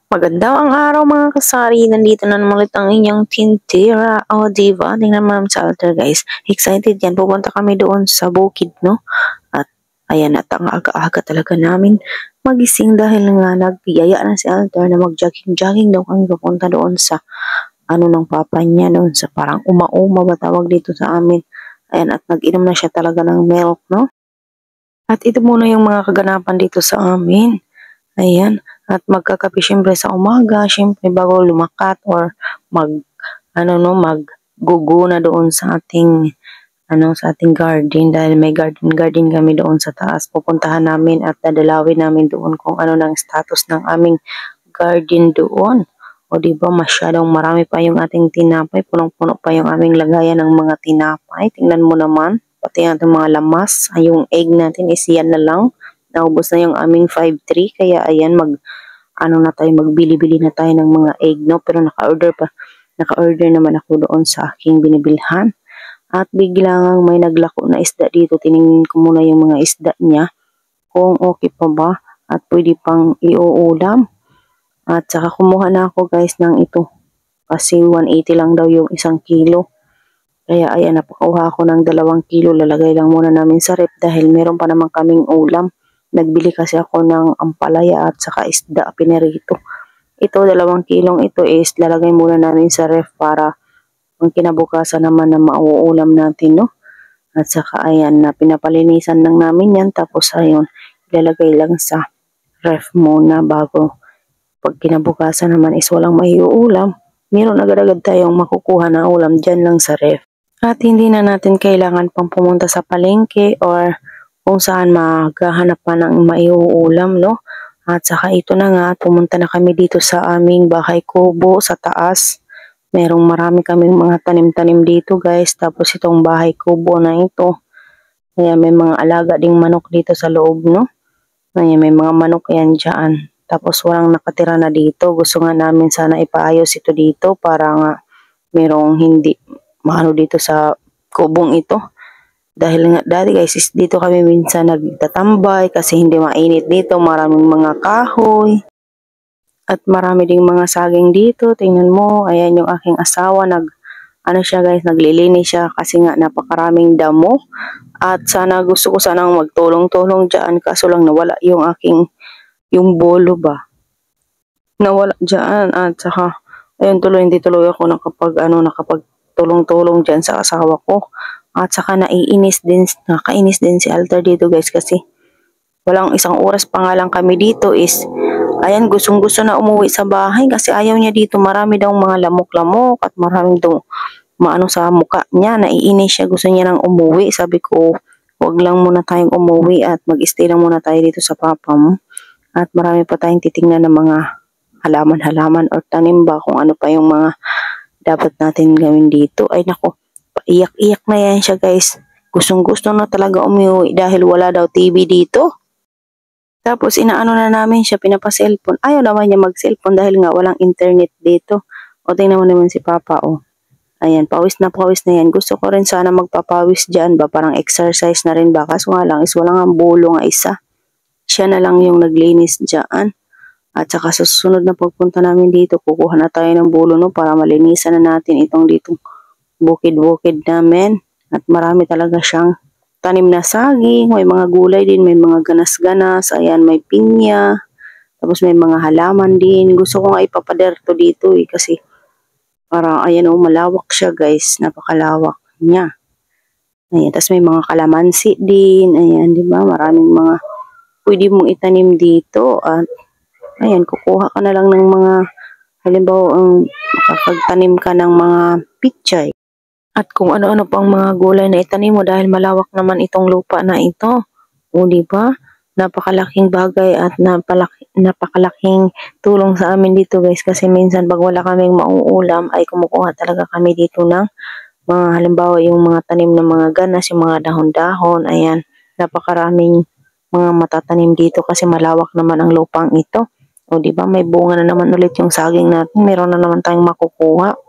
Magandang araw mga kasari, nandito na naman ulit ang inyong tindera o diva. Tingnan mo naman sa altar guys, excited yan, pupunta kami doon sa bukid no. At ayan, at ang aga-aga talaga namin magising dahil nga nagbiyaya na si altar na mag-jogging daw kami papunta doon sa ano ng papa niya, doon sa parang uma-uma ba tawag dito sa amin. Ayan, at nag-inom na siya talaga ng milk no. At ito muna yung mga kaganapan dito sa amin. Ayan, at magkakape siyempre sa umaga, siyempre bago lumakat or mag ano no, maggugo na doon sa ating sa ating garden dahil may garden kami doon sa taas. Pupuntahan namin at dadalawin namin doon kung ano ng status ng aming garden doon. O di ba masyadong marami pa yung ating tinapay, punong-puno pa yung aming lagayan ng mga tinapay. Tingnan mo naman, pati yung ating mga lamas, ay yung egg natin is yan na lang. Naubos na yung aming 5-3 kaya ayan magbili-bili na tayo ng mga egg no, pero naka-order naman ako doon sa aking binibilhan. At biglang may naglako na isda dito, tiningin ko muna yung mga isda niya kung okay pa ba at pwede pang iuulam. At saka kumuha na ako guys ng ito kasi 180 lang daw yung 1 kilo. Kaya ayan, napakuha ako ng 2 kilo, lalagay lang muna namin sa rep dahil meron pa naman kaming ulam. Nagbili kasi ako ng ampalaya at saka isda pinirito. Ito 2 kilong ito is lalagay muna namin sa ref para ang kinabukasan naman na mauulam natin no. At saka ayan na pinapalinisan lang namin yan, tapos ayun ilalagay lang sa ref muna bago pag kinabukasan naman is walang maiuulam, meron agad-agad tayong makukuha na ulam dyan lang sa ref. At hindi na natin kailangan pang pumunta sa palengke or kung saan maghahanap pa ng maiuulam no. At saka ito na nga, pumunta na kami dito sa aming bahay kubo sa taas. Marami kaming mga tanim-tanim dito guys. Tapos itong bahay kubo na ito, kaya may mga alaga ding manok dito sa loob no. Ayan, may mga manok yan dyan. Tapos walang nakatira na dito. Gusto nga namin sana ipaayos ito dito para nga merong hindi maano dito sa kubong ito. Dahil nga dati guys, dito kami minsan nagtatambay kasi hindi mainit dito. Maraming mga kahoy. At marami ding mga saging dito. Tingnan mo, ayan yung aking asawa. Siya guys, naglilinis siya kasi nga napakaraming damo. At gusto ko sanang magtulong-tulong dyan kaso lang nawala yung bolo ba. Nawala dyan at saka ayun hindi tuloy ako nakapagtulong-tulong dyan sa asawa ko. At saka nakainis din si Alter dito guys kasi walang 1 oras pa nga lang kami dito is ayan gustong-gusto na umuwi sa bahay kasi ayaw niya dito. Marami daw mga lamok-lamok at maraming daw maano sa mukha niya. Naiinis siya, gusto niya nang umuwi. Sabi ko, huwag lang muna tayong umuwi at mag-stay lang muna tayo dito sa papa mo. At marami pa tayong titingnan ng mga halaman-halaman or tanim ba kung ano pa yung mga dapat natin gawin dito. Ay nako, paiyak-iyak na yan siya guys. Gustong-gusto na talaga umuwi dahil wala daw TV dito. Tapos inaano na namin siya, pinapa-cellphone. Ayaw naman niya mag-cellphone dahil nga walang internet dito. O tingnan mo naman si Papa o. Ayan, pawis na yan. Gusto ko rin sana magpapawis dyan ba, parang exercise na rin ba. Kaso nga lang is walang ang bulo nga isa. Siya na lang yung naglinis dyan. At saka sa susunod na pagpunta namin dito, kukuha na tayo ng bulo no para malinisan na natin itong bukid-bukid namin. At marami talaga siyang tanim na saging, may mga gulay din, may mga ganas-ganas, ayan may pinya, tapos may mga halaman din. Gusto ko nga ipapaderto dito kasi parang ayan malawak siya guys, napakalawak niya. Ayan, tapos may mga kalamansi din, ayan di ba, maraming mga pwede mong itanim dito. At ayan, kukuha ka na lang ng mga halimbawa makapagtanim ka ng mga pichay. At kung ano-ano pang mga gulay na itanim mo dahil malawak naman itong lupa na ito. O di ba? Napakalaking bagay at napakalaking tulong sa amin dito guys kasi minsan pag wala kaming mauulam ay kumukuha talaga kami dito ng mga halimbawa yung mga tanim ng mga ganas, yung mga dahon-dahon. Ayan, napakaraming mga matatanim dito kasi malawak naman ang lupang ito. O di ba, may bunga na naman ulit yung saging natin, meron na naman tayong makukuha.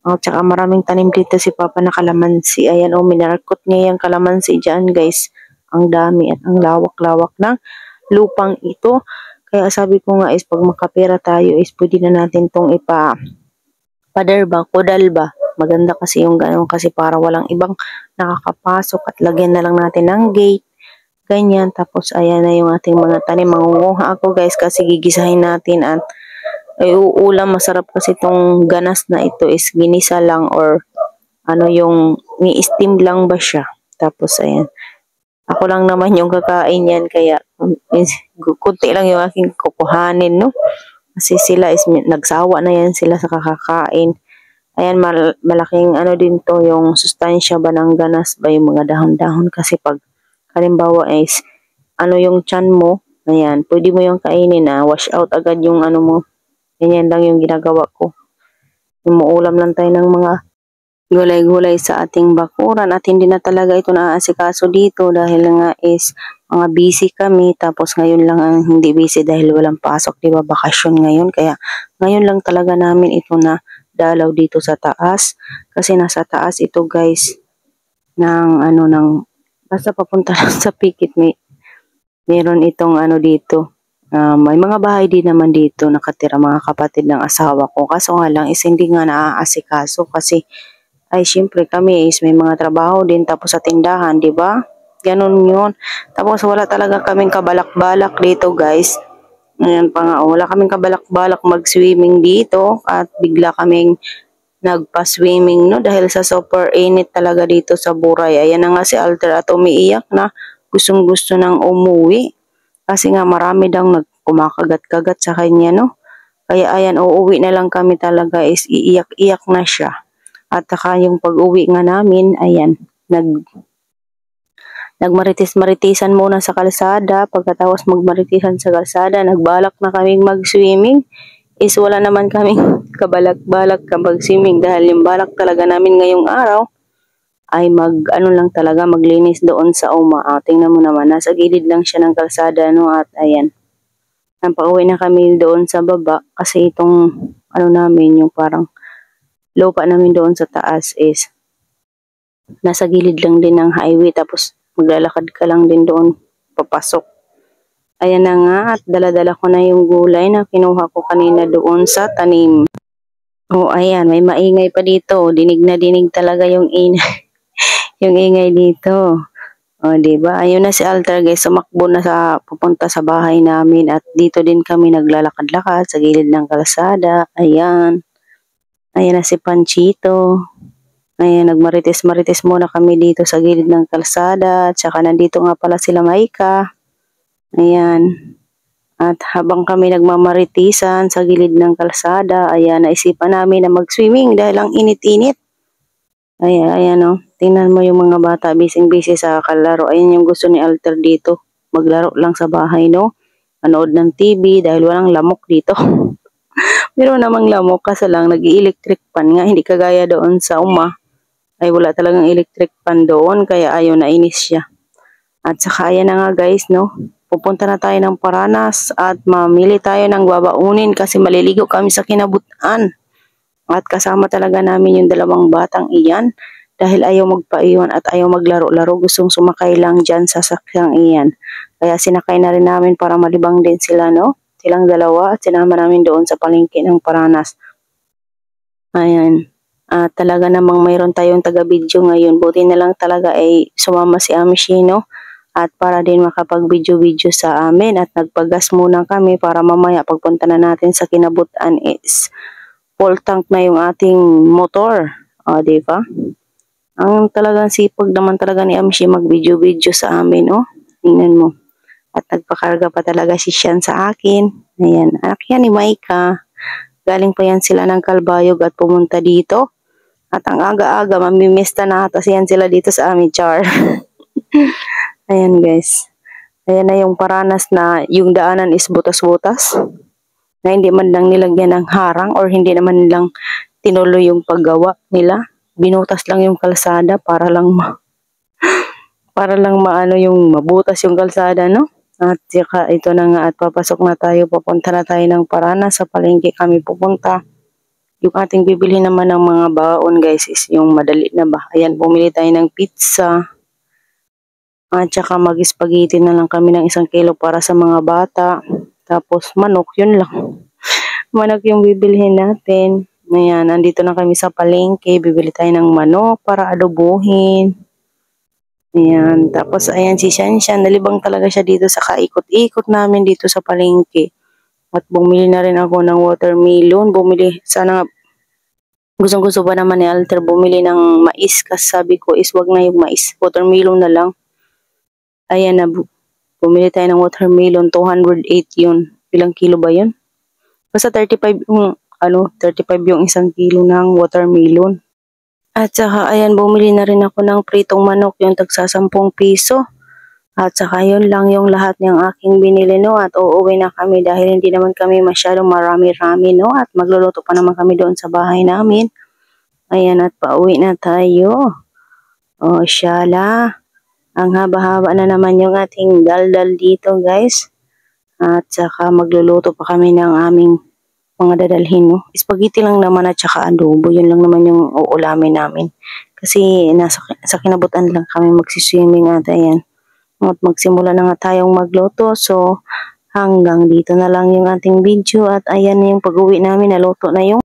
At saka maraming tanim dito si Papa na kalamansi. Ayan minarkot niya yung kalamansi dyan guys. Ang dami at ang lawak-lawak ng lupang ito. Kaya sabi ko nga is pag makapera tayo is pwede na natin tong pader ba, kudal ba. Maganda kasi yung gano'n kasi para walang ibang nakakapasok at lagyan na lang natin ng gate. Ganyan. Tapos ayan na yung ating mga tanim. Mangunguha ako guys kasi gigisahin natin at ay uulam. Masarap kasi itong ganas na ito is ginisa lang or ano yung ni-steam lang ba siya. Tapos ayan. Ako lang naman yung kakain yan kaya kunti lang yung aking kukuhanin, no? Kasi sila is nagsawa na yan sila sa kakakain. Ayan, malaking ano din to yung sustansya ba ng ganas ba yung mga dahon-dahon kasi pag halimbawa is ano yung tiyan mo, ayan, pwede mo yung kainin na wash out agad yung ano mo. Ganyan lang yung ginagawa ko. Umuulam lang tayo ng mga gulay-gulay sa ating bakuran at hindi na talaga ito naaasikaso dito dahil nga is mga busy kami tapos ngayon lang ang hindi busy dahil walang pasok, di ba, bakasyon ngayon, kaya ngayon lang talaga namin ito na dalaw dito sa taas kasi nasa taas ito guys ng ano ng basta papunta lang sa pikit meron itong ano dito. May mga bahay din naman dito nakatira mga kapatid ng asawa ko kaso nga lang is hindi nga naaasikaso kasi ay syempre kami is may mga trabaho din tapos sa tindahan, di ba? Ganun yun. Tapos wala talaga kaming kabalak-balak dito guys. Ngayon pa nga, wala kaming kabalak-balak mag-swimming dito at bigla kaming nagpa-swimming, no? Dahil sa super init talaga dito sa Buray. Ayan na nga si Alter at umiiyak na gustong-gusto nang umuwi. Kasi nga marami daw kumakagat-kagat sa kanya, no? Kaya ayan, uuwi na lang kami talaga is iiyak-iyak na siya. At saka yung pag-uwi nga namin, ayan, nagmaritis-maritisan muna sa kalsada. Pagkatapos magmaritisan sa kalsada, nagbalak na kaming mag-swimming. Is wala naman kaming kabalak-balak kapag swimming dahil yung balak talaga namin ngayong araw ay ano lang talaga, maglinis doon sa tingnan mo naman, nasa gilid lang siya ng kalsada, no? At ayan, pauwi na kami doon sa baba kasi itong ano namin, yung parang lupa namin doon sa taas is nasa gilid lang din ng highway tapos maglalakad ka lang din doon papasok. Ayan na nga at dala-dala ko na yung gulay na kinuha ko kanina doon sa tanim. Ayan, may maingay pa dito. Dinig na dinig talaga yung yung ingay dito. Diba? Ayun na si Alter guys, sumakbo na pupunta sa bahay namin at dito din kami naglalakad-lakad sa gilid ng kalsada. Ayan. Ayan na si Panchito. Ayan, nagmarites-marites muna kami dito sa gilid ng kalsada. Tsaka nandito nga pala sila Maika. Ayan. At habang kami nagmamaritisan sa gilid ng kalsada, ayan, naisipan namin na mag-swimming dahil ang init-init. Ayan, oh. Tingnan mo yung mga bata, bising-busy sa kalaro. Ayan yung gusto ni Alter dito. Maglaro lang sa bahay, no? Manood ng TV dahil walang lamok dito. Pero namang lamok kasi lang nag-electric pan nga, hindi kagaya doon sa ay wala talagang electric pan doon kaya ayaw na inis siya. At saka ayan na nga guys, no, pupunta na tayo ng Paranas at mamili tayo ng babaunin kasi maliligo kami sa kinabutan. At kasama talaga namin yung dalawang batang iyan dahil ayaw magpaiwan at ayaw maglaro-laro, gustong sumakay lang dyan sa sakyang iyan. Kaya sinakay na rin namin para malibang din sila, no? Silang dalawa at sinama namin doon sa palengke ng Paranas. Ayan. Talaga namang mayroon tayong taga-video ngayon. Buti na lang talaga ay sumama si Amishino at para din makapag-video-video sa amin at nagpagas muna kami para mamaya pagpunta na natin sa kinabutan is full tank na yung ating motor. Diba? Ang talagang sipag naman talaga ni Amshi mag-video-video sa amin, oh. Tingnan mo. At nagpakarga pa talaga si Sian sa akin. Ayan, anak yan ni Maika. Galing pa yan sila ng Kalbayog at pumunta dito. At ang aga-aga, mamimista na atas yan sila dito sa amin, char. Ayan guys. Ayan na yung Paranas na yung daanan is butas-butas. Na hindi man lang nilagyan ng harang or hindi naman lang tinuloy yung paggawa nila. Binutas lang yung kalsada para lang maano yung mabutas yung kalsada, no? At saka ito na nga at papasok na tayo, papunta na tayo ng Paranas, sa palengke kami pupunta. Yung ating bibili naman ng mga baon guys is yung madali na ba. Ayan, bumili tayo ng pizza. At saka mag-spaghetti na lang kami ng 1 kilo para sa mga bata. Tapos manok, yun lang. Manok yung bibilhin natin. Ayan, nandito na kami sa palengke. Bibili tayo ng manok para adobohin. Ayan, tapos ayan si Shanshan. Nalibang talaga siya dito sa kaikot-ikot namin dito sa palengke. At bumili na rin ako ng watermelon. Sana gustong-gusto ba naman ni Alter bumili ng mais. Kasi sabi ko is wag na yung mais. Watermelon na lang. Ayan na, bumili tayo ng watermelon. 208 yun. Ilang kilo ba yun? Basta 35 yung 35 yung isang kilo ng watermelon. At saka ayan, bumili na rin ako ng pritong manok, yung tagsa 10 piso. At saka yun lang yung lahat ng aking binili, no. At uuwi na kami dahil hindi naman kami masyadong marami-rami, no. At magluluto pa naman kami doon sa bahay namin. Ayan, at pauwi na tayo. O, syala. Ang haba-haba na naman yung ating daldal dito, guys. At saka magluluto pa kami ng aming mga dadalhin, no. Spaghetti lang naman at saka adobo. Yun lang naman yung uulamin namin. Kasi sa kinabutan lang kami magsiswimming at ayan. At magsimula na nga tayong magluto. So, hanggang dito na lang yung ating video. At ayan yung pag-uwi namin, naluto na yung